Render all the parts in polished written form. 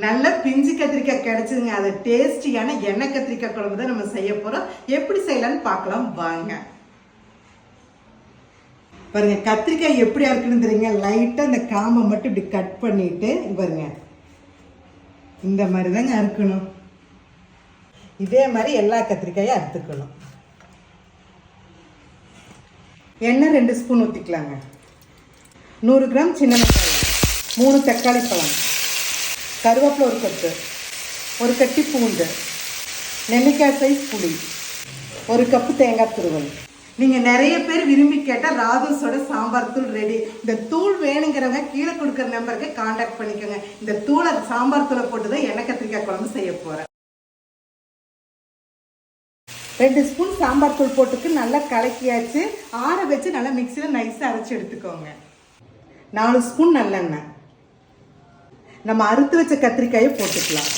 நல்ல பிஞ்சு கத்திரிக்காய் கிடைச்சதுங்க. அது டேஸ்டியான எண்ணெய் கத்திரிக்காய் குழம்பு தான் நம்ம செய்ய போறோம். எப்படி செய்யலாம்னு பார்க்கலாம் வாங்க. பாருங்க, கத்திரிக்காய் எப்படியா இருக்குன்னு தெரியுங்க. லைட்டா இந்த காம்பை மட்டும் இப்படி கட் பண்ணிட்டு பாருங்க, இந்த மாதிரி தாங்க அறுக்கணும். இதே மாதிரி எல்லா கத்திரிக்காயும் அறுத்துக்கணும். எண்ணெய் 2 ஸ்பூன் ஊற்றிக்கலாங்க. 100 கிராம் சின்ன வெங்காயம், 3 தக்காளி பழம், கருவேப்பிலை 1 கப்பு, 1 கட்டி பூண்டு, நெல்லிக்காய் சைஸ் புளி, 1 கப்பு தேங்காய் துருவல். நீங்கள் நிறைய பேர் விரும்பி கேட்டால் ராதூஸோட சாம்பார் தூள் ரெடி. இந்த தூள் வேணுங்கிறவங்க கீழே கொடுக்குற நம்பருக்கு காண்டாக்ட் பண்ணிக்கோங்க. இந்த தூளை சாம்பார் தூளை போட்டு தான் எண்ணெய் கத்திரிக்காய் குழம்பு செய்ய போகிறேன். 2 ஸ்பூன் சாம்பார் தூள் போட்டுக்கு நல்லா கலக்கியாச்சு. ஆற வச்சு நல்லா மிக்சியில் நைஸாக அரைச்சி எடுத்துக்கோங்க. 4 ஸ்பூன் நல்லெண்ணெய். நம்ம அறுத்து வச்ச கத்திரிக்காயை போட்டுக்கலாம்.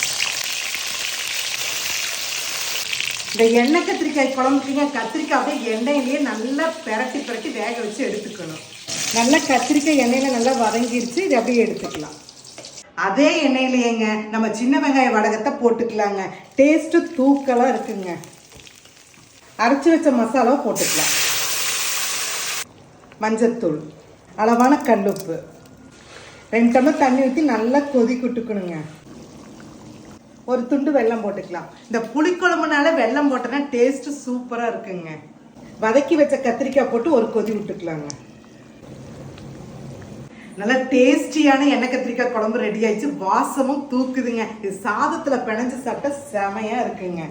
இந்த எண்ணெய் கத்திரிக்காய் குழம்புக்குங்க கத்திரிக்காய் அப்படியே எண்ணெயிலேயே நல்லா பிரட்டி வேக வச்சு எடுத்துக்கணும். நல்லா கத்திரிக்காய் எண்ணெயில் நல்லா வதங்கிருச்சு. இது அப்படியே எடுத்துக்கலாம். அதே எண்ணெயிலேயேங்க நம்ம சின்ன வெங்காய வடகத்தை போட்டுக்கலாங்க. டேஸ்ட்டு தூக்கலாக இருக்குங்க. அரைச்சி வச்ச மசாலாவை போட்டுக்கலாம். மஞ்சத்தூள், அளவான கல்லுப்பு, 2 டம்ளர் தண்ணி ஊற்றி நல்லா கொதிக்கணுங்க. 1 துண்டு வெல்லம் போட்டுக்கலாம். இந்த புளிக்குழம்புனால வெல்லம் போட்டோன்னா டேஸ்ட்டு சூப்பராக இருக்குங்க. வதக்கி வச்ச கத்திரிக்காய் போட்டு 1 கொதி விட்டுக்கலாங்க. நல்லா டேஸ்டியான எண்ணெய் கத்திரிக்காய் குழம்பு ரெடி ஆயிடுச்சு. வாசமும் தூக்குதுங்க. இது சாதத்தில் பிணைஞ்சு சாப்பிட்டா செமையாக இருக்குங்க.